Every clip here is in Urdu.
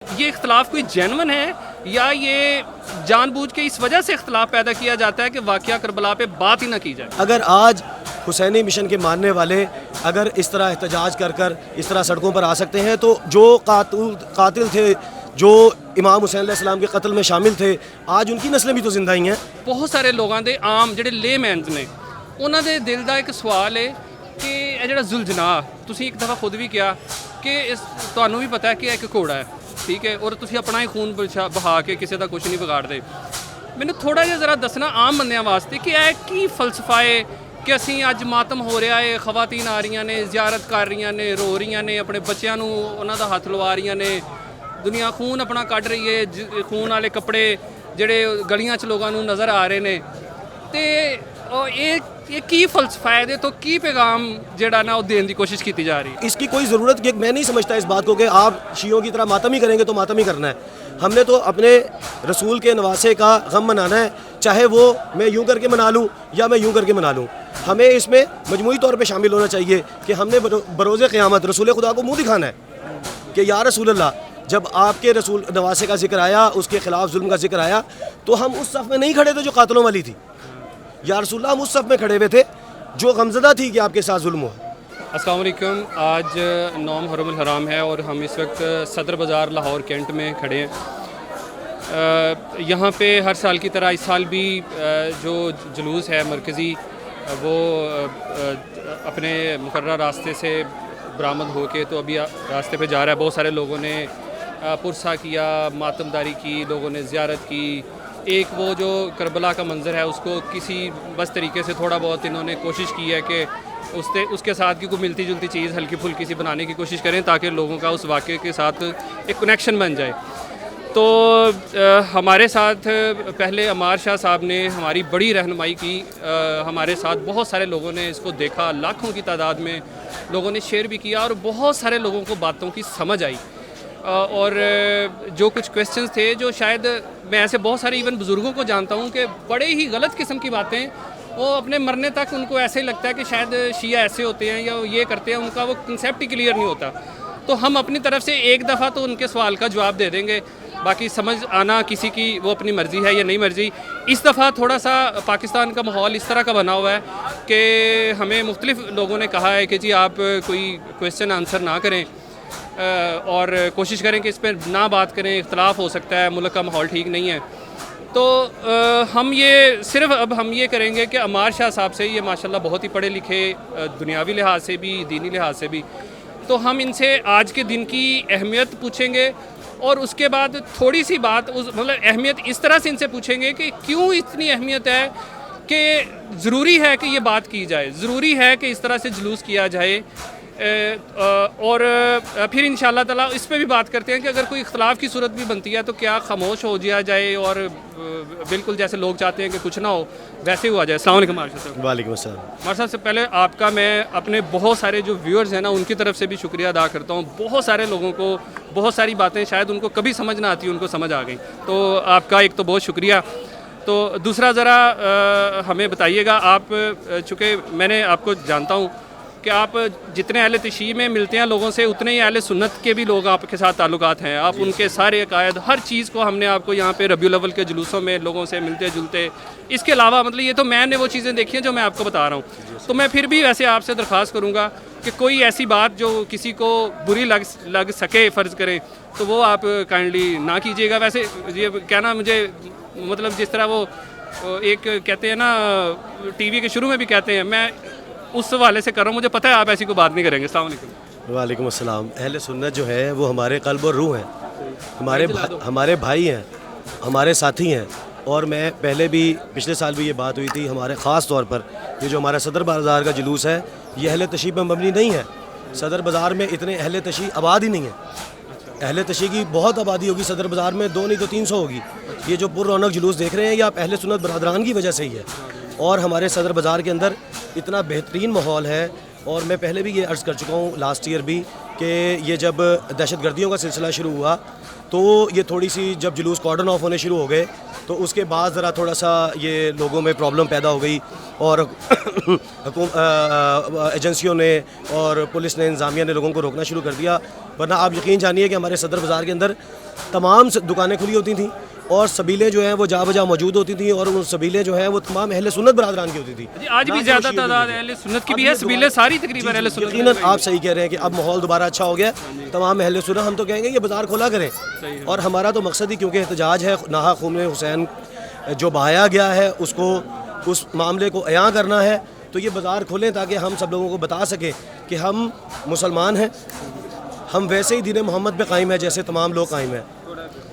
یہ اختلاف کوئی جینون ہے یا یہ جان بوجھ کے اس وجہ سے اختلاف پیدا کیا جاتا ہے کہ واقعہ کربلا پہ بات ہی نہ کی جائے؟ اگر آج حسینی مشن کے ماننے والے اگر اس طرح احتجاج کر اس طرح سڑکوں پر آ سکتے ہیں تو جو قاتل تھے، جو امام حسین علیہ السلام کے قتل میں شامل تھے، آج ان کی نسلیں بھی تو زندہ ہی ہیں۔ بہت سارے لوگاں دے عام جڑے لے مینز نے انہاں دے دل دا ایک سوال ہے کہ یہ جڑا ذوالجناح تسی ایک دفعہ خود بھی کیا کہ تانوں بھی پتہ ہے کہ ایک گھوڑا ہے، ٹھیک ہے، اور تسی اپنا ہی خون بہا کے کسی دا کچھ نہیں بگاڑ دے۔ مینوں تھوڑا جہا ذرا دسنا عام بندیاں واسطے کہ یہ کی فلسفہ ہے کہ اسی اج ماتم ہو رہا ہے، خواتین آ رہی نے، زیارت کر رہی نے، رو رہی نے، اپنے بچیاں نوں انہاں دا ہاتھ لوا رہی نے، دنیا خون اپنا کٹ رہی ہے، خون والے کپڑے جڑے گلیاں چ لوگاں نوں نظر آ رہے نے، تے یہ کی فلسفہ ہے تو کی پیغام جڑا نا وہ دین دی کوشش کی جا رہی ہے؟ اس کی کوئی ضرورت میں نہیں سمجھتا اس بات کو کہ آپ شیعوں کی طرح ماتم ہی کریں گے تو ماتم ہی کرنا ہے۔ ہم نے تو اپنے رسول کے نواسے کا غم منانا ہے، چاہے وہ میں یوں کر کے منا لوں یا میں یوں کر کے منا لوں۔ ہمیں اس میں مجموعی طور پہ شامل ہونا چاہیے کہ ہم نے بروز قیامت رسول خدا کو منہ دکھانا ہے کہ یا رسول اللہ، جب آپ کے رسول نواسے کا ذکر آیا، اس کے خلاف ظلم کا ذکر آیا، تو ہم اس صف میں نہیں کھڑے تھے جو قاتلوں والی تھی۔ یا رسول اللہ، ہم اس صف میں کھڑے ہوئے تھے جو غمزدہ تھی کہ آپ کے ساتھ ظلم ہوا۔ السلام علیکم، آج 9 محرم الحرام ہے اور ہم اس وقت صدر بازار لاہور کینٹ میں کھڑے ہیں۔ یہاں پہ ہر سال کی طرح اس سال بھی جو جلوس ہے مرکزی وہ اپنے مقررہ راستے سے برآمد ہو کے تو ابھی راستے پہ جا رہا ہے۔ بہت سارے لوگوں نے پرسہ کیا، ماتم داری کی، لوگوں نے زیارت کی۔ ایک وہ جو کربلا کا منظر ہے اس کو کسی بس طریقے سے تھوڑا بہت انہوں نے کوشش کی ہے کہ اس کے ساتھ کی کوئی ملتی جلتی چیز ہلکی پھلکی سی بنانے کی کوشش کریں تاکہ لوگوں کا اس واقعے کے ساتھ ایک کنیکشن بن جائے۔ تو ہمارے ساتھ پہلے عمار شاہ صاحب نے ہماری بڑی رہنمائی کی، ہمارے ساتھ بہت سارے لوگوں نے اس کو دیکھا، لاکھوں کی تعداد میں لوگوں نے شیئر بھی کیا اور بہت سارے لوگوں کو باتوں کی سمجھ آئی۔ اور جو کچھ کویسچنز تھے جو شاید میں ایسے بہت سارے ایون بزرگوں کو جانتا ہوں کہ بڑے ہی غلط قسم کی باتیں وہ اپنے مرنے تک ان کو ایسے ہی لگتا ہے کہ شاید شیعہ ایسے ہوتے ہیں یا یہ کرتے ہیں، ان کا وہ کنسیپٹ ہی کلیئر نہیں ہوتا۔ تو ہم اپنی طرف سے ایک دفعہ تو ان کے سوال کا جواب دے دیں گے، باقی سمجھ آنا کسی کی وہ اپنی مرضی ہے یا نہیں مرضی۔ اس دفعہ تھوڑا سا پاکستان کا ماحول اس طرح کا بنا ہوا ہے کہ ہمیں مختلف لوگوں نے کہا ہے کہ جی آپ کوئی کویسچن آنسر نہ کریں اور کوشش کریں کہ اس پہ نہ بات کریں، اختلاف ہو سکتا ہے، ملک کا ماحول ٹھیک نہیں ہے۔ تو ہم یہ کریں گے کہ عمار شاہ صاحب سے، یہ ماشاءاللہ بہت ہی پڑھے لکھے، دنیاوی لحاظ سے بھی دینی لحاظ سے بھی، تو ہم ان سے آج کے دن کی اہمیت پوچھیں گے اور اس کے بعد تھوڑی سی بات مطلب اہمیت اس طرح سے ان سے پوچھیں گے کہ کیوں اتنی اہمیت ہے کہ ضروری ہے کہ یہ بات کی جائے، ضروری ہے کہ اس طرح سے جلوس کیا جائے۔ اور پھر انشاءاللہ تعالیٰ اس پہ بھی بات کرتے ہیں کہ اگر کوئی اختلاف کی صورت بھی بنتی ہے تو کیا خاموش ہو جیا جائے اور بالکل جیسے لوگ چاہتے ہیں کہ کچھ نہ ہو ویسے ہوا جائے۔ السلام علیکم مارشال صاحب۔ وعلیکم السلام۔ مارشال صاحب، سے پہلے آپ کا میں اپنے بہت سارے جو ویورز ہیں نا ان کی طرف سے بھی شکریہ ادا کرتا ہوں۔ بہت سارے لوگوں کو بہت ساری باتیں شاید ان کو کبھی سمجھ نہ آتی، ان کو سمجھ آ گئی، تو آپ کا ایک تو بہت شکریہ۔ تو دوسرا ذرا ہمیں بتائیے گا، آپ چونکہ میں نے آپ کو جانتا ہوں کہ آپ جتنے اہل تشیع میں ملتے ہیں لوگوں سے اتنے ہی اہل سنت کے بھی لوگ آپ کے ساتھ تعلقات ہیں، آپ ان کے سارے عقائد ہر چیز کو ہم نے آپ کو یہاں پہ ربیع الاول کے جلوسوں میں لوگوں سے ملتے جلتے، اس کے علاوہ مطلب یہ تو میں نے وہ چیزیں دیکھی ہیں جو میں آپ کو بتا رہا ہوں۔ تو میں پھر بھی ویسے آپ سے درخواست کروں گا کہ کوئی ایسی بات جو کسی کو بری لگ سکے فرض کریں تو وہ آپ کائنڈلی نہ کیجیے گا۔ ویسے یہ کہنا مجھے مطلب جس طرح وہ ایک کہتے ہیں نا ٹی وی کے شروع میں بھی کہتے ہیں، میں اس حوالے سے کر رہا ہوں، مجھے پتہ ہے آپ ایسی کوئی بات نہیں کریں گے۔ السلام علیکم۔ وعلیکم السلام۔ اہل سنت جو ہے وہ ہمارے قلب اور روح ہیں، ہمارے بھائی ہیں، ہمارے ساتھی ہیں۔ اور میں پہلے بھی پچھلے سال بھی یہ بات ہوئی تھی، ہمارے خاص طور پر یہ جو ہمارا صدر بازار کا جلوس ہے یہ اہل تشیع پر مبنی نہیں ہے۔ صدر بازار میں اتنے اہل تشیع آباد ہی نہیں ہیں۔ اہل تشیع کی بہت آبادی ہوگی صدر بازار میں، 2 نہیں تو 300 ہوگی۔ یہ جو پر رونق جلوس دیکھ رہے ہیں یہ آپ اہل سنت برادران کی وجہ سے ہی ہے۔ اور ہمارے صدر بازار کے اندر اتنا بہترین ماحول ہے، اور میں پہلے بھی یہ عرض کر چکا ہوں لاسٹ ایئر بھی کہ یہ جب دہشت گردیوں کا سلسلہ شروع ہوا تو یہ تھوڑی سی جب جلوس کارڈن آف ہونے شروع ہو گئے تو اس کے بعد ذرا تھوڑا سا یہ لوگوں میں پرابلم پیدا ہو گئی، اور ایجنسیوں نے اور پولیس نے، انتظامیہ نے لوگوں کو روکنا شروع کر دیا۔ ورنہ آپ یقین جانیے کہ ہمارے صدر بازار کے اندر تمام دکانیں کھلی ہوتی تھیں اور سبیلیں جو ہیں وہ جا بجا موجود ہوتی تھیں اور وہ سبیلیں جو ہیں وہ تمام اہل سنت برادران کی ہوتی تھی. آج بھی زیادہ تعداد اہل سنت کی بھی ہے, سبیلیں ساری تقریباً اہل سنت. یقیناً آپ صحیح کہہ رہے ہیں کہ اب ماحول دوبارہ اچھا ہو گیا, تمام اہل سنت. ہم تو کہیں گے یہ بازار کھولا کریں, اور ہمارا تو مقصد ہی کیونکہ احتجاج ہے, نہا خون حسین جو بہایا گیا ہے اس کو, اس معاملے کو عیاں کرنا ہے, تو یہ بازار کھولیں تاکہ ہم سب لوگوں کو بتا سکیں کہ ہم مسلمان ہیں, ہم ویسے ہی دین محمد پہ قائم ہیں جیسے تمام لوگ قائم ہیں,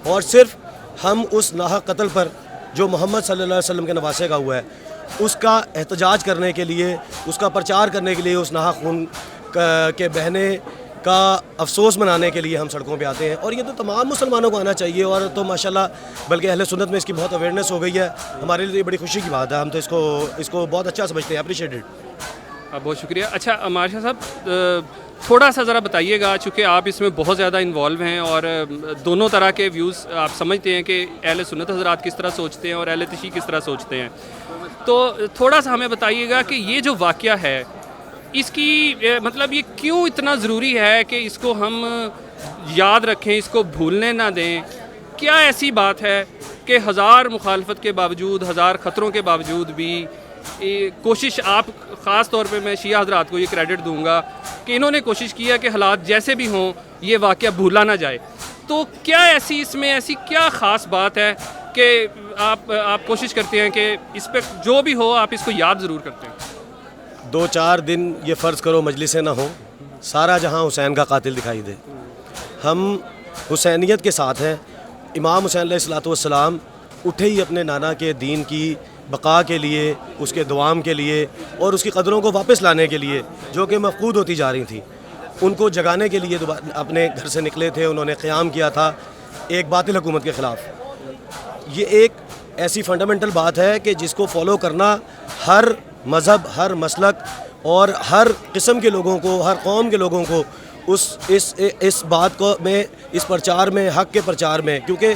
اور صرف ہم اس ناحق قتل پر جو محمد صلی اللہ علیہ وسلم کے نواسے کا ہوا ہے اس کا احتجاج کرنے کے لیے, اس کا پرچار کرنے کے لیے, اس ناحق خون کے بہنے کا افسوس منانے کے لیے ہم سڑکوں پہ آتے ہیں. اور یہ تو تمام مسلمانوں کو آنا چاہیے, اور تو ماشاءاللہ بلکہ اہل سنت میں اس کی بہت اویئرنیس ہو گئی ہے. ہمارے لیے یہ بڑی خوشی کی بات ہے, ہم تو اس کو بہت اچھا سمجھتے ہیں, اپریشیٹڈ. بہت شکریہ. اچھا مارشا صاحب, تھوڑا سا ذرا بتائیے گا, چونکہ آپ اس میں بہت زیادہ انوالو ہیں اور دونوں طرح کے ویوز آپ سمجھتے ہیں کہ اہل سنت حضرات کس طرح سوچتے ہیں اور اہل تشیع کس طرح سوچتے ہیں, تو تھوڑا سا ہمیں بتائیے گا کہ یہ جو واقعہ ہے اس کی مطلب یہ کیوں اتنا ضروری ہے کہ اس کو ہم یاد رکھیں, اس کو بھولنے نہ دیں. کیا ایسی بات ہے کہ ہزار مخالفت کے باوجود, ہزار خطروں کے باوجود بھی کوشش, آپ خاص طور پہ میں شیعہ حضرات کو یہ کریڈٹ دوں گا کہ انہوں نے کوشش کیا کہ حالات جیسے بھی ہوں یہ واقعہ بھولا نہ جائے, تو کیا ایسی اس میں ایسی کیا خاص بات ہے کہ آپ کوشش کرتے ہیں کہ اس پہ جو بھی ہو آپ اس کو یاد ضرور کرتے ہیں؟ 2-4 دن یہ فرض کرو مجلسیں نہ ہوں, سارا جہاں حسین کا قاتل دکھائی دے. ہم حسینیت کے ساتھ ہیں. امام حسین علیہ الصلوۃ والسلام اٹھے ہی اپنے نانا کے دین کی بقا کے لیے, اس کے دوام کے لیے اور اس کی قدروں کو واپس لانے کے لیے جو کہ مفقود ہوتی جا رہی تھیں, ان کو جگانے کے لیے اپنے گھر سے نکلے تھے. انہوں نے قیام کیا تھا ایک باطل حکومت کے خلاف. یہ ایک ایسی فنڈامنٹل بات ہے کہ جس کو فالو کرنا ہر مذہب, ہر مسلک اور ہر قسم کے لوگوں کو, ہر قوم کے لوگوں کو اس بات کو میں, اس پرچار میں, حق کے پرچار میں, کیونکہ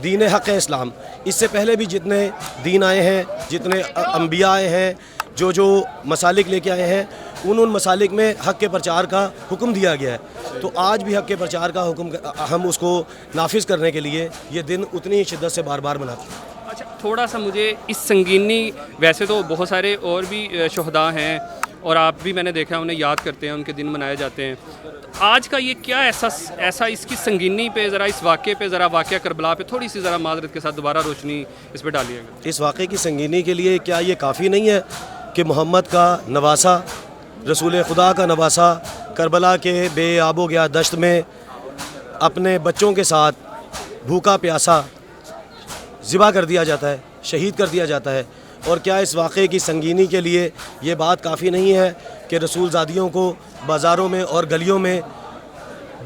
دین حق ہے اسلام. اس سے پہلے بھی جتنے دین آئے ہیں, جتنے انبیاء آئے ہیں, جو مسالک لے کے آئے ہیں, ان مسالک میں حق کے پرچار کا حکم دیا گیا ہے. تو آج بھی حق کے پرچار کا حکم ہم اس کو نافذ کرنے کے لیے یہ دن اتنی شدت سے بار بار مناتے ہیں. اچھا تھوڑا سا مجھے اس سنگینی, ویسے تو بہت سارے اور بھی شہداء ہیں اور آپ بھی میں نے دیکھا انہیں یاد کرتے ہیں, ان کے دن منائے جاتے ہیں, آج کا یہ کیا ایسا اس کی سنگینی پہ ذرا, اس واقعے پہ ذرا, واقعہ کربلا پہ تھوڑی سی ذرا معذرت کے ساتھ دوبارہ روشنی اس پہ ڈالیے گا. اس واقعے کی سنگینی کے لیے کیا یہ کافی نہیں ہے کہ محمد کا نواسا, رسول خدا کا نواسا کربلا کے بے آب و گیا دشت میں اپنے بچوں کے ساتھ بھوکا پیاسا ذبح کر دیا جاتا ہے, شہید کر دیا جاتا ہے. اور کیا اس واقعے کی سنگینی کے لیے یہ بات کافی نہیں ہے کہ رسول زادیوں کو بازاروں میں اور گلیوں میں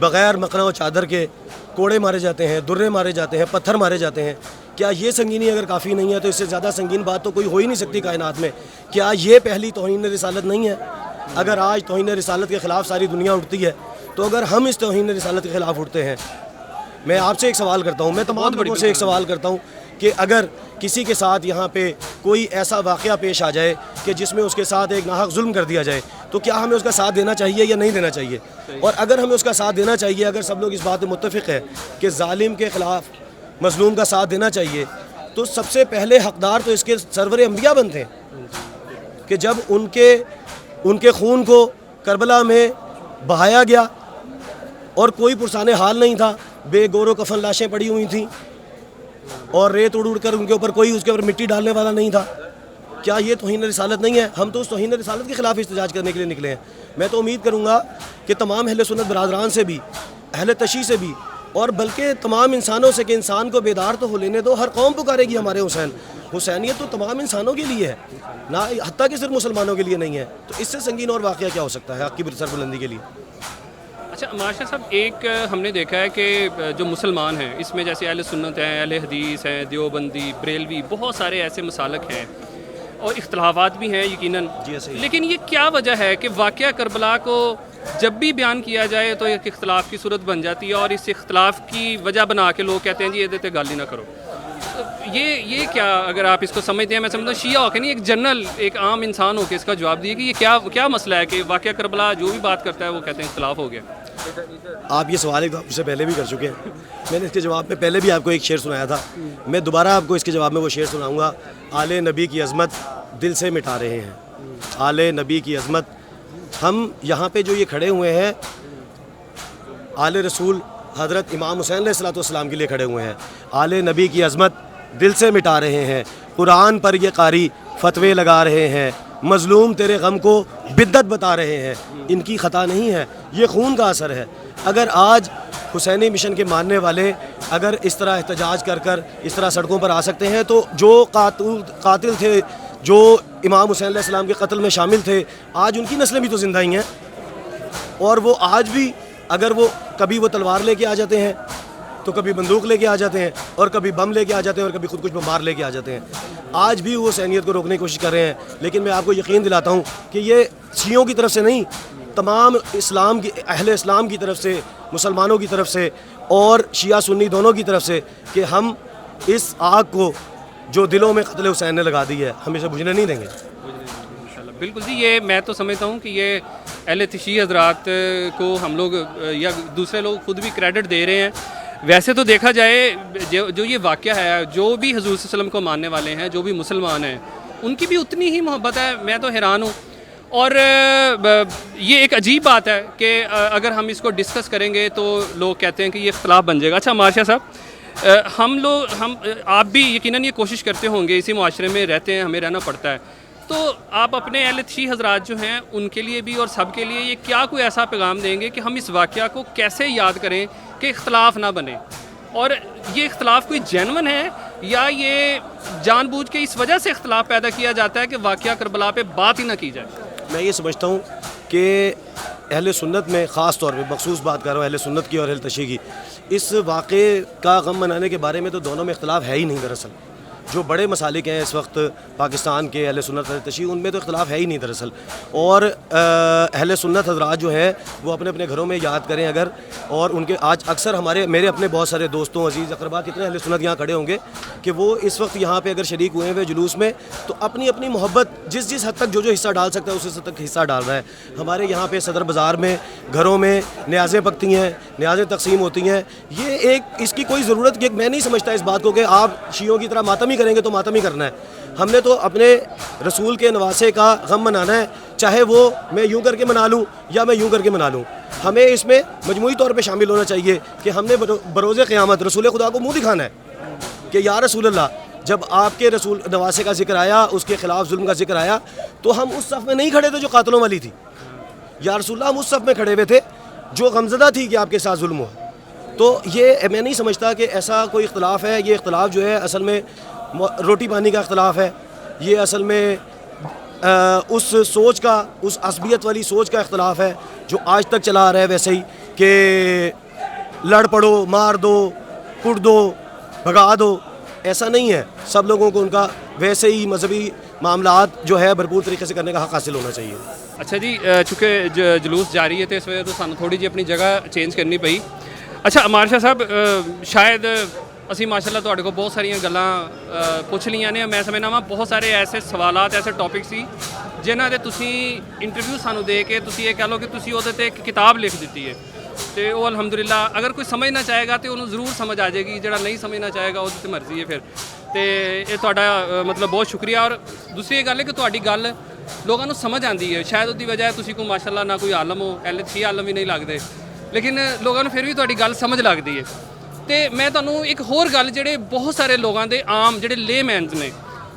بغیر مقنع و چادر کے کوڑے مارے جاتے ہیں, درے مارے جاتے ہیں, پتھر مارے جاتے ہیں؟ کیا یہ سنگینی اگر کافی نہیں ہے تو اس سے زیادہ سنگین بات تو کوئی ہو ہی نہیں سکتی کائنات میں. کیا یہ پہلی توہین رسالت نہیں ہے؟ اگر آج توہین رسالت کے خلاف ساری دنیا اٹھتی ہے تو اگر ہم اس توہین رسالت کے خلاف اٹھتے ہیں, میں آپ سے ایک سوال کرتا ہوں, میں تمام لوگوں سے ایک سوال کرتا ہوں کہ اگر کسی کے ساتھ یہاں پہ کوئی ایسا واقعہ پیش آ جائے کہ جس میں اس کے ساتھ ایک ناحق ظلم کر دیا جائے تو کیا ہمیں اس کا ساتھ دینا چاہیے یا نہیں دینا چاہیے؟ اور اگر ہمیں اس کا ساتھ دینا چاہیے, اگر سب لوگ اس بات میں متفق ہیں کہ ظالم کے خلاف مظلوم کا ساتھ دینا چاہیے, تو سب سے پہلے حقدار تو اس کے سرور انبیاء بنتے ہیں کہ جب ان کے خون کو کربلا میں بہایا گیا اور کوئی پرسان حال نہیں تھا, بے گور و کفن لاشیں پڑی ہوئی تھیں اور ریت اڑ کر ان کے اوپر کوئی اس کے اوپر مٹی ڈالنے والا نہیں تھا. کیا یہ توہین رسالت نہیں ہے؟ ہم تو اس توہین رسالت کے خلاف احتجاج کرنے کے لیے نکلے ہیں. میں تو امید کروں گا کہ تمام اہل سنت برادران سے بھی, اہل تشیع سے بھی, اور بلکہ تمام انسانوں سے کہ انسان کو بیدار تو ہو لینے دو. ہر قوم پکارے گی ہمارے حسین. حسینیت تو تمام انسانوں کے لیے ہے, نہ حتیٰ کہ صرف مسلمانوں کے لیے نہیں ہے. تو اس سے سنگین اور واقعہ کیا ہو سکتا ہے حق کی سربلندی کے لیے؟ اچھا مارشا صاحب, ایک ہم نے دیکھا ہے کہ جو مسلمان ہیں اس میں جیسے اہل سنت ہیں, اہل حدیث ہیں, دیوبندی, بریلوی, بہت سارے ایسے مسالک ہیں اور اختلافات بھی ہیں یقیناً, لیکن یہ کیا وجہ ہے کہ واقعہ کربلا کو جب بھی بیان کیا جائے تو ایک اختلاف کی صورت بن جاتی ہے اور اس اختلاف کی وجہ بنا کے لوگ کہتے ہیں جی یہ دیتے گالی نہ کرو؟ یہ کیا, اگر آپ اس کو سمجھتے ہیں, میں سمجھتا ہوں شیعہ ہو کے نہیں, ایک جنرل ایک عام انسان ہو کے اس کا جواب دیے کہ یہ کیا مسئلہ ہے کہ واقعہ کربلا جو بھی بات کرتا ہے وہ کہتے ہیں اختلاف ہو گیا. آپ یہ سوال ایک مجھ سے پہلے بھی کر چکے ہیں. میں نے اس کے جواب میں پہلے بھی آپ کو ایک شعر سنایا تھا, میں دوبارہ آپ کو اس کے جواب میں وہ شعر سناؤں گا. آل نبی کی عظمت دل سے مٹا رہے ہیں, آل نبی کی عظمت. ہم یہاں پہ جو یہ کھڑے ہوئے ہیں آل رسول حضرت امام حسین علیہ السلام کے لیے کھڑے ہوئے ہیں. آل نبی کی عظمت دل سے مٹا رہے ہیں, قرآن پر یہ قاری فتوے لگا رہے ہیں, مظلوم تیرے غم کو بدت بتا رہے ہیں. ان کی خطا نہیں ہے, یہ خون کا اثر ہے. اگر آج حسینی مشن کے ماننے والے اگر اس طرح احتجاج کر اس طرح سڑکوں پر آ سکتے ہیں, تو جو قاتل تھے, جو امام حسین علیہ السلام کے قتل میں شامل تھے, آج ان کی نسلیں بھی تو زندہ ہی ہیں. اور وہ آج بھی اگر وہ کبھی وہ تلوار لے کے آ جاتے ہیں, تو کبھی بندوق لے کے آ جاتے ہیں, اور کبھی بم لے کے آ جاتے ہیں, اور کبھی خود کچھ بمبار لے کے آ جاتے ہیں. آج بھی وہ حسینیت کو روکنے کی کوشش کر رہے ہیں. لیکن میں آپ کو یقین دلاتا ہوں کہ یہ شیعوں کی طرف سے نہیں, تمام اسلام کی اہل اسلام کی طرف سے, مسلمانوں کی طرف سے اور شیعہ سنی دونوں کی طرف سے, کہ ہم اس آگ کو جو دلوں میں قتل حسین نے لگا دی ہے, ہم اسے بجھنے نہیں دیں گے. بالکل جی, یہ میں تو سمجھتا ہوں کہ یہ اہل تشیع حضرات کو ہم لوگ یا دوسرے لوگ خود بھی کریڈٹ دے رہے ہیں. ویسے تو دیکھا جائے جو یہ واقعہ ہے, جو بھی حضور صلی اللہ علیہ وسلم کو ماننے والے ہیں, جو بھی مسلمان ہیں, ان کی بھی اتنی ہی محبت ہے. میں تو حیران ہوں. اور یہ ایک عجیب بات ہے کہ اگر ہم اس کو ڈسکس کریں گے تو لوگ کہتے ہیں کہ یہ اختلاف بن جائے گا. اچھا مارشا صاحب, آپ بھی یقیناً یہ کوشش کرتے ہوں گے, اسی معاشرے میں رہتے ہیں, ہمیں رہنا پڑتا ہے, تو آپ اپنے اہل تشیع حضرات جو ہیں ان کے لیے بھی اور سب کے لیے یہ کیا کوئی ایسا پیغام دیں گے کہ ہم اس واقعہ کو کیسے یاد کریں کہ اختلاف نہ بنے, اور یہ اختلاف کوئی جینون ہے یا یہ جان بوجھ کے اس وجہ سے اختلاف پیدا کیا جاتا ہے کہ واقعہ کربلا پہ بات ہی نہ کی جائے؟ میں یہ سمجھتا ہوں کہ اہل سنت میں خاص طور پہ مخصوص بات کر رہا ہوں اہل سنت کی اور اہل تشیع کی, اس واقعے کا غم منانے کے بارے میں تو دونوں میں اختلاف ہے ہی نہیں. دراصل جو بڑے مسالک ہیں اس وقت پاکستان کے اہل سنت اہل تشیع, ان میں تو اختلاف ہے ہی نہیں دراصل. اور اہل سنت حضرات جو ہیں وہ اپنے اپنے گھروں میں یاد کریں اگر, اور ان کے آج اکثر میرے اپنے بہت سارے دوستوں, عزیز اقربا, کتنے اہل سنت یہاں کھڑے ہوں گے کہ وہ اس وقت یہاں پہ اگر شریک ہوئے ہوئے جلوس میں, تو اپنی اپنی محبت جس حد تک جو حصہ ڈال سکتا ہے اس حد تک حصہ ڈال رہا ہے. ہمارے یہاں پہ صدر بازار میں گھروں میں نیازیں پکتی ہیں, نیازیں تقسیم ہوتی ہیں. یہ اس کی کوئی ضرورت, میں نہیں سمجھتا اس بات کو کہ آپ شیعوں کی طرح ماتم ہی کریں گے تو ماتم ہی کرنا ہے. ہم نے تو اپنے رسول کے نواسے کا غم منانا ہے, چاہے وہ میں یوں کر کے منا لوں یا میں یوں کر کے منا لوں. ہمیں اس میں مجموعی طور پہ شامل ہونا چاہیے کہ ہم نے بروز قیامت رسول خدا کو منہ دکھانا ہے کہ یا رسول اللہ, جب آپ کے رسول نواسے کا ذکر آیا, اس کے خلاف ظلم کا ذکر آیا, تو ہم اس صف میں نہیں کھڑے تھے جو قاتلوں والی تھی. یا رسول اللہ, ہم اس صف میں کھڑے ہوئے تھے جو غمزدہ تھی کہ آپ کے ساتھ ظلم ہوا. تو یہ میں نہیں سمجھتا کہ ایسا کوئی اختلاف ہے. یہ اختلاف جو ہے اصل میں روٹی پانی کا اختلاف ہے. یہ اصل میں اس سوچ کا, اس عصبیت والی سوچ کا اختلاف ہے جو آج تک چلا آ رہا ہے ویسے ہی, کہ لڑ پڑو, مار دو, کٹ دو, بھگا دو. ایسا نہیں ہے. سب لوگوں کو ان کا ویسے ہی مذہبی معاملات جو ہے بھرپور طریقے سے کرنے کا حق حاصل ہونا چاہیے. اچھا جی, چونکہ جلوس جاری ہے تو اس وجہ تو سانو تھوڑی جی اپنی جگہ چینج کرنی پئی. اچھا مارشا صاحب, شاید اسی ماشاء اللہ تواڈے کو بہت ساری گلاں پوچھ لیاں نے. میں سمجھنا وا بہت سارے ایسے سوالات, ایسے ٹاپک سی جنہاں دے تسی انٹرویو سانو دے کے تسی یہ کہہ لو کہ تسی وہ ایک کتاب لکھ دیتی ہے, تو وہ الحمدللہ اگر کوئی سمجھنا چاہے گا تو انہوں ضرور سمجھ آ جائے گی. جڑا نہیں سمجھنا چاہے گا وہ تو مرضی ہے پھر. تو یہ تہاڈا مطلب بہت شکریہ. اور دوسری گل ہے کہ تہاڈی گل لوگوں کو سمجھ آتی ہے. شاید اس وجہ تسی کو ماشاء اللہ نہ کوئی عالم ہو, اہل تشیع عالم بھی نہیں لگتے, لیکن لوگوں پھر بھی تہاڈی گل سمجھ لگتی ہے. تو میں تمہیں ایک ہور گل, جڑے بہت سارے لوگوں دے عام جڑے لے مینز نے,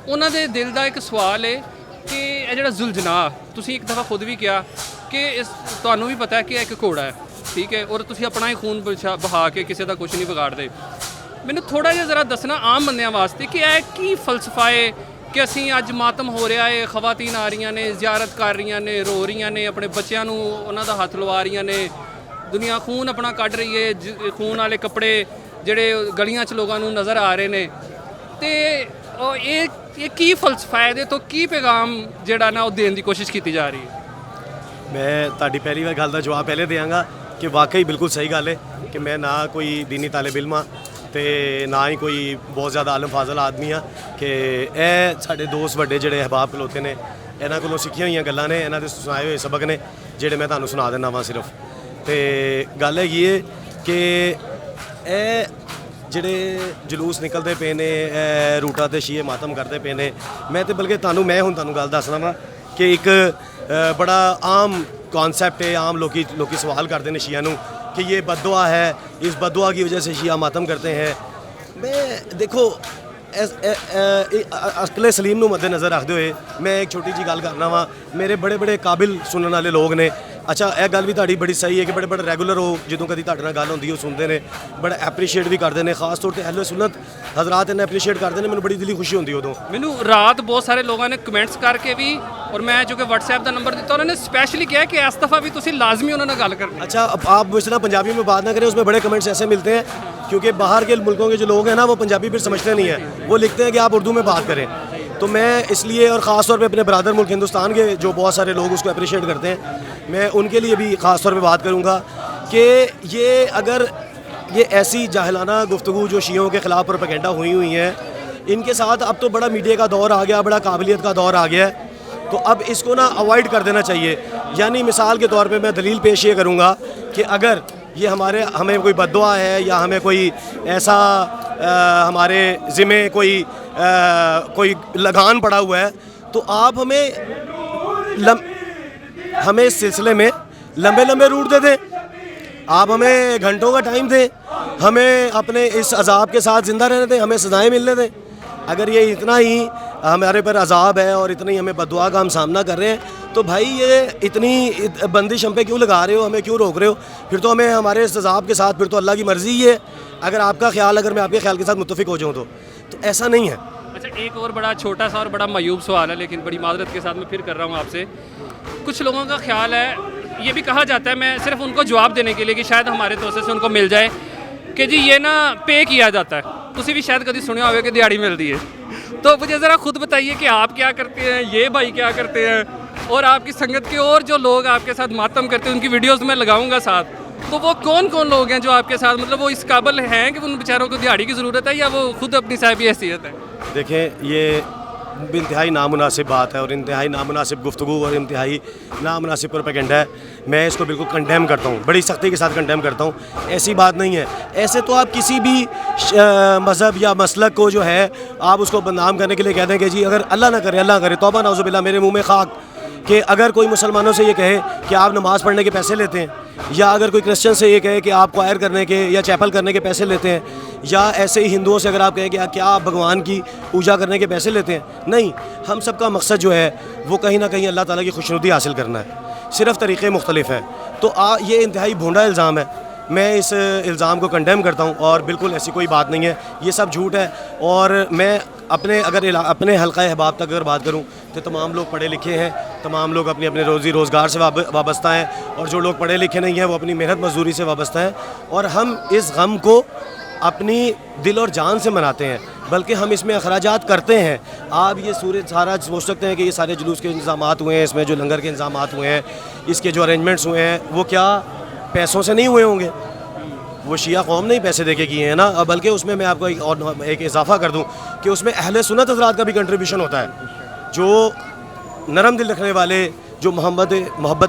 انہوں دے دل دا ایک سوال ہے کہ یہ جڑا ذوالجناح, تسی ایک دفعہ خود بھی کیا کہ تمہیں بھی پتہ ہے کہ ایک گھوڑا ہے, ٹھیک ہے, اور تسی اپنا ہی خون بہا کے کسی دا کچھ نہیں بگاڑ دے. مینوں تھوڑا جہا ذرا دسنا عام بندیاں واسطے کہ یہ کی فلسفہ ہے کہ اسی اج ماتم ہو رہا ہے, خواتین آ رہی نے, زیارت کر رہی نے, رو رہی نے, اپنے بچیاں نوں انہاں دا ہاتھ لوا رہی نے, دنیا خون اپنا کڈ رہی ہے, خون والے کپڑے جڑے گلیاں چ لوگوں نظر آ رہے ہیں. تو یہ کی فلسفہ ہے, تو کی پیغام جڑا نا وہ دین دی کوشش کی جا رہی ہے؟ میں تہاڈی پہلی گل دا جواب پہلے دیاں گا کہ واقعی بالکل صحیح گل ہے کہ میں نہ کوئی دینی طالب علم ہاں تے نہ ہی کوئی بہت زیادہ عالم فاضل آدمی ہاں کہ اے ساڈے دوست وڈے جڑے احباب کھلوتے نے, انہاں کولوں سکھیاں ہوئیاں گلاں نے, انہاں دے سنائے ہوئے سبق نے جڑے میں تہانوں سنا دینا وا. صرف ਤੇ ਗੱਲ ਹੈਗੀ ਹੈ ਕਿ ਇਹ ਜਿਹੜੇ ਜਲੂਸ ਨਿਕਲਦੇ ਪਏ ਨੇ, ਰੂਟਾਂ ਤੇ ਸ਼ੀਏ ਮਾਤਮ ਕਰਦੇ ਪਏ ਨੇ, ਮੈਂ ਤੇ ਬਲਕਿ ਤੁਹਾਨੂੰ ਗੱਲ ਦੱਸਣਾ ਵਾ ਕਿ ਇੱਕ ਬੜਾ ਆਮ ਕਨਸੈਪਟ ہے, عام لوگ سوال کرتے ہیں شیعہ نو کہ یہ بددعا ہے, اس بددعا کی وجہ سے شیعہ ماتم کرتے ہیں. میں دیکھو عقل سلیم نو مد نظر رکھتے ہوئے میں ایک چھوٹی جی گل کرنا وا. میرے بڑے بڑے قابل سننے والے لوگ نے. اچھا یہ گل بھی تاری بڑی صحیح ہے کہ بڑے بڑے ریگولر ہو, جدوں کدی تہاڈے نال گل ہوندی وہ سنتے ہیں, بڑا اپریشیٹ بھی کرتے ہیں. خاص طور تے اہل سنت حضرات انہیں اپریشیٹ کرتے ہیں. مینوں بڑی دلی خوشی ہوندی ادوں. مینوں رات بہت سارے لوگوں نے کمنٹس کر کے بھی, اور میں جو کہ واٹس ایپ کا نمبر دیتا انہوں نے اسپیشلی کیا کہ اس دفعہ بھی تسی لازمی انہوں نے گل کرنی. اچھا آپ مجھ سے نا پنجابی میں بات نہ کریں, اس میں بڑے کمنٹس ایسے ملتے ہیں کیونکہ باہر کے ملکوں کے جو لوگ ہیں نا وہ پنجابی پھر سمجھتے نہیں ہیں, وہ لکھتے ہیں کہ آپ اردو میں بات کریں. تو میں اس لیے, اور خاص طور پہ اپنے برادر ملک ہندوستان کے جو بہت سارے لوگ اس کو اپریشیٹ کرتے ہیں, میں ان کے لیے بھی خاص طور پہ بات کروں گا کہ یہ اگر یہ ایسی جاہلانہ گفتگو جو شیعوں کے خلاف پروپیگنڈا ہوئی ہیں, ان کے ساتھ اب تو بڑا میڈیا کا دور آ گیا, بڑا قابلیت کا دور آ گیا ہے, تو اب اس کو نا اوائڈ کر دینا چاہیے. یعنی مثال کے طور پہ میں دلیل پیش یہ کروں گا کہ اگر یہ ہمیں کوئی بددعا ہے یا ہمیں کوئی ایسا ہمارے ذمے کوئی لگان پڑا ہوا ہے, تو آپ ہمیں اس سلسلے میں لمبے روٹ دے دیں, آپ ہمیں گھنٹوں کا ٹائم دیں, ہمیں اپنے اس عذاب کے ساتھ زندہ رہنے دیں, ہمیں سزائیں ملنے دیں. اگر یہ اتنا ہی ہمارے پر عذاب ہے اور اتنی ہمیں بددعا کا ہم سامنا کر رہے ہیں, تو بھائی یہ اتنی بندش ہم پہ کیوں لگا رہے ہو, ہمیں کیوں روک رہے ہو؟ پھر تو ہمیں ہمارے اس عذاب کے ساتھ, پھر تو اللہ کی مرضی ہے. اگر آپ کا خیال, اگر میں آپ کے خیال کے ساتھ متفق ہو جاؤں تو ایسا نہیں ہے. اچھا ایک اور بڑا چھوٹا سا اور بڑا معیوب سوال ہے, لیکن بڑی معذرت کے ساتھ میں پھر کر رہا ہوں آپ سے. کچھ لوگوں کا خیال ہے, یہ بھی کہا جاتا ہے, میں صرف ان کو جواب دینے کے لیے کہ شاید ہمارے توسے سے ان کو مل جائے, کہ جی یہ نا پے کیا جاتا ہے. تسی بھی شاید کبھی سنیا ہوگا کہ دیہڑی ملتی ہے. تو مجھے ذرا خود بتائیے کہ آپ کیا کرتے ہیں, یہ بھائی کیا کرتے ہیں, اور آپ کی سنگت کے اور جو لوگ آپ کے ساتھ ماتم کرتے ہیں ان کی ویڈیوز میں لگاؤں گا ساتھ, تو وہ کون لوگ ہیں جو آپ کے ساتھ, مطلب وہ اس قابل ہیں کہ ان بیچاروں کو دیہڑی کی ضرورت ہے, یا وہ خود اپنی صاحبی حیثیت ہے؟ دیکھیں یہ انتہائی نامناسب بات ہے, اور انتہائی نامناسب گفتگو اور انتہائی نامناسب پروپیگنڈا ہے. میں اس کو بالکل کنڈیم کرتا ہوں, بڑی سختی کے ساتھ کنڈیم کرتا ہوں. ایسی بات نہیں ہے. ایسے تو آپ کسی بھی مذہب یا مسلک کو جو ہے آپ اس کو بدنام کرنے کے لیے کہتے ہیں کہ جی اگر اللہ نہ کرے, توبہ نعوذ باللہ, میرے منہ میں خاک, کہ اگر کوئی مسلمانوں سے یہ کہے کہ آپ نماز پڑھنے کے پیسے لیتے ہیں, یا اگر کوئی کرسچن سے یہ کہے کہ آپ کوائر کرنے کے یا چیپل کرنے کے پیسے لیتے ہیں, یا ایسے ہی ہندوؤں سے اگر آپ کہیں کہ کیا آپ بھگوان کی پوجا کرنے کے پیسے لیتے ہیں, نہیں. ہم سب کا مقصد جو ہے وہ کہیں نہ کہیں اللہ تعالیٰ کی خوشنودی حاصل کرنا ہے, صرف طریقے مختلف ہیں. تو یہ انتہائی بھونڈا الزام ہے, میں اس الزام کو کنڈیم کرتا ہوں, اور بالکل ایسی کوئی بات نہیں ہے, یہ سب جھوٹ ہے. اور میں اپنے حلقہ احباب تک اگر بات کروں تو تمام لوگ پڑھے لکھے ہیں, تمام لوگ اپنی روزی روزگار سے وابستہ ہیں, اور جو لوگ پڑھے لکھے نہیں ہیں وہ اپنی محنت مزدوری سے وابستہ ہیں. اور ہم اس غم کو اپنی دل اور جان سے مناتے ہیں, بلکہ ہم اس میں اخراجات کرتے ہیں. آپ یہ سارا سوچ سکتے ہیں کہ یہ سارے جلوس کے انتظامات ہوئے ہیں, اس میں جو لنگر کے انتظامات ہوئے ہیں, اس کے جو ارینجمنٹس ہوئے ہیں, وہ کیا پیسوں سے نہیں ہوئے ہوں گے؟ وہ شیعہ قوم نے ہی پیسے دے کے کیے ہیں نا. بلکہ اس میں آپ کو ایک اضافہ کر دوں کہ اس میں اہل سنت حضرات کا بھی کنٹریبیوشن ہوتا ہے. جو نرم دل رکھنے والے, جو محبت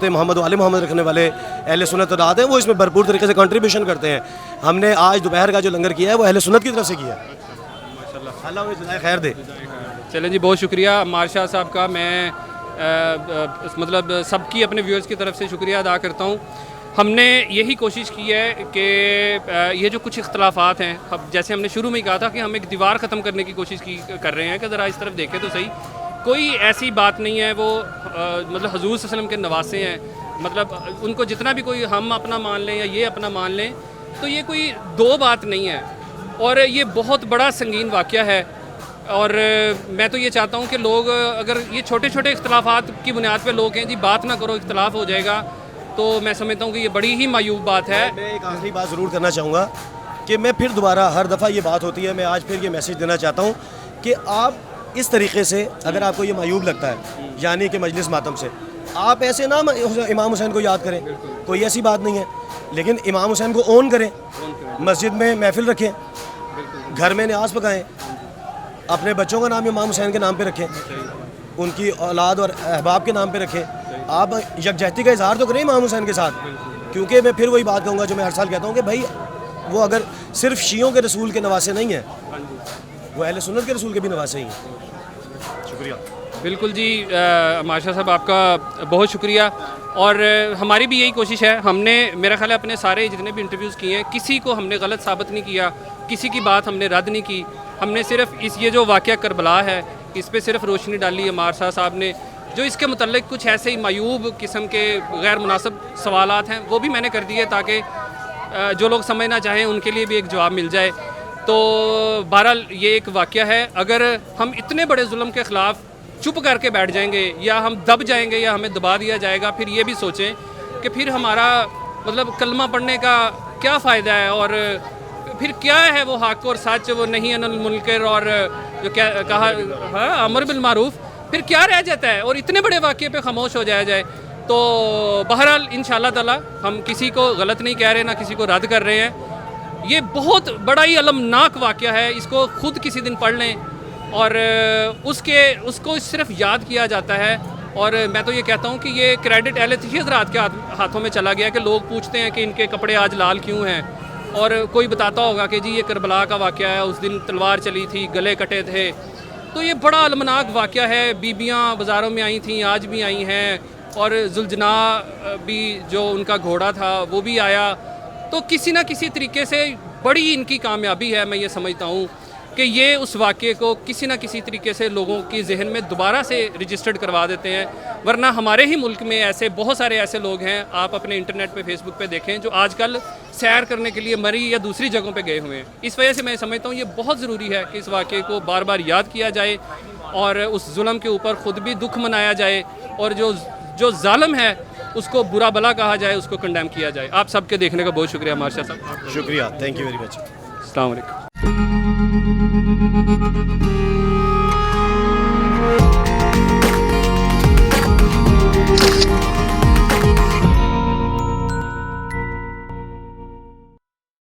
محمد و آل محمد رکھنے والے اہل سنت حضرات ہیں, وہ اس میں بھرپور طریقے سے کنٹریبیوشن کرتے ہیں. ہم نے آج دوپہر کا جو لنگر کیا ہے وہ اہل سنت کی طرف سے کیا ہے. اللہ انہیں جزائے خیر دے. چلیں جی, بہت شکریہ عمار شاہ صاحب کا. میں مطلب سب کی اپنے ویورز کی طرف سے شکریہ ادا کرتا ہوں. ہم نے یہی کوشش کی ہے کہ یہ جو کچھ اختلافات ہیں, اب جیسے ہم نے شروع میں ہی کہا تھا کہ ہم ایک دیوار ختم کرنے کی کوشش کر رہے ہیں کہ ذرا اس طرف دیکھیں تو صحیح, کوئی ایسی بات نہیں ہے. وہ مطلب حضور صلی اللہ علیہ وسلم کے نواسے ہیں, مطلب ان کو جتنا بھی کوئی ہم اپنا مان لیں یا یہ اپنا مان لیں, تو یہ کوئی دو بات نہیں ہے, اور یہ بہت بڑا سنگین واقعہ ہے. اور میں تو یہ چاہتا ہوں کہ لوگ, اگر یہ چھوٹے چھوٹے اختلافات کی بنیاد پہ لوگ کہیں جی بات نہ کرو اختلاف ہو جائے گا, تو میں سمجھتا ہوں کہ یہ بڑی ہی معیوب بات ہے. میں ایک آخری بات ضرور کرنا چاہوں گا کہ میں پھر دوبارہ, ہر دفعہ یہ بات ہوتی ہے, میں آج پھر یہ میسیج دینا چاہتا ہوں کہ آپ اس طریقے سے, اگر آپ کو یہ معیوب لگتا ہے یعنی کہ مجلس ماتم سے, آپ ایسے نہ امام حسین کو یاد کریں, کوئی ایسی بات نہیں ہے, لیکن امام حسین کو اون کریں, مسجد میں محفل رکھیں, گھر میں نیاز پکائیں, اپنے بچوں کا نام امام حسین کے نام پہ رکھیں, ان کی اولاد اور احباب کے نام پہ رکھیں. آپ یکجہتی کا اظہار تو کریں امام حسین کے ساتھ کیونکہ میں پھر وہی بات کہوں گا جو میں ہر سال کہتا ہوں کہ بھائی وہ اگر صرف شیعوں کے رسول کے نواسے نہیں ہیں، وہ اہل سنت کے رسول کے بھی نواسے ہی ہیں. شکریہ. بالکل جی، ماشاء صاحب آپ کا بہت شکریہ. اور ہماری بھی یہی کوشش ہے. ہم نے میرا خیال ہے اپنے سارے جتنے بھی انٹرویوز کیے ہیں کسی کو ہم نے غلط ثابت نہیں کیا، کسی کی بات ہم نے رد نہیں کی. ہم نے صرف یہ جو واقعہ کربلا ہے اس پہ صرف روشنی ڈالی. عمار صاحب نے جو اس کے متعلق کچھ ایسے ہی معیوب قسم کے غیر مناسب سوالات ہیں وہ بھی میں نے کر دیے تاکہ جو لوگ سمجھنا چاہیں ان کے لیے بھی ایک جواب مل جائے. تو بہرحال یہ ایک واقعہ ہے. اگر ہم اتنے بڑے ظلم کے خلاف چپ کر کے بیٹھ جائیں گے یا ہم دب جائیں گے یا ہمیں دبا دیا جائے گا، پھر یہ بھی سوچیں کہ پھر ہمارا مطلب کلمہ پڑھنے کا کیا فائدہ ہے، اور پھر کیا ہے وہ حق اور سچ، وہ نہیں عن المنکر اور جو کہا امر بالمعروف، پھر کیا رہ جاتا ہے. اور اتنے بڑے واقعے پہ خاموش ہو جایا جائے. تو بہرحال انشاءاللہ تعالی ہم کسی کو غلط نہیں کہہ رہے، نہ کسی کو رد کر رہے ہیں. یہ بہت بڑا ہی المناک واقعہ ہے. اس کو خود کسی دن پڑھ لیں اور اس کو صرف یاد کیا جاتا ہے. اور میں تو یہ کہتا ہوں کہ یہ کریڈٹ اہل تشیع حضرات کے ہاتھوں میں چلا گیا کہ لوگ پوچھتے ہیں کہ ان کے کپڑے آج لال کیوں ہیں، اور کوئی بتاتا ہوگا کہ جی یہ کربلا کا واقعہ ہے، اس دن تلوار چلی تھی، گلے کٹے تھے. تو یہ بڑا المناک واقعہ ہے. بیبیاں بازاروں میں آئی تھیں، آج بھی آئی ہیں، اور ذوالجنا بھی جو ان کا گھوڑا تھا وہ بھی آیا. تو کسی نہ کسی طریقے سے بڑی ان کی کامیابی ہے. میں یہ سمجھتا ہوں کہ یہ اس واقعے کو کسی نہ کسی طریقے سے لوگوں کی ذہن میں دوبارہ سے رجسٹرڈ کروا دیتے ہیں. ورنہ ہمارے ہی ملک میں ایسے بہت سارے ایسے لوگ ہیں، آپ اپنے انٹرنیٹ پہ فیس بک پہ دیکھیں، جو آج کل سیر کرنے کے لیے مری یا دوسری جگہوں پہ گئے ہوئے ہیں. اس وجہ سے میں سمجھتا ہوں یہ بہت ضروری ہے کہ اس واقعے کو بار بار یاد کیا جائے اور اس ظلم کے اوپر خود بھی دکھ منایا جائے، اور جو ظالم ہے اس کو برا بلا کہا جائے، اس کو کنڈیم کیا جائے. آپ سب کے دیکھنے کا بہت شکریہ مارشا صاحب. شکریہ. Thank you very much. السلام علیکم.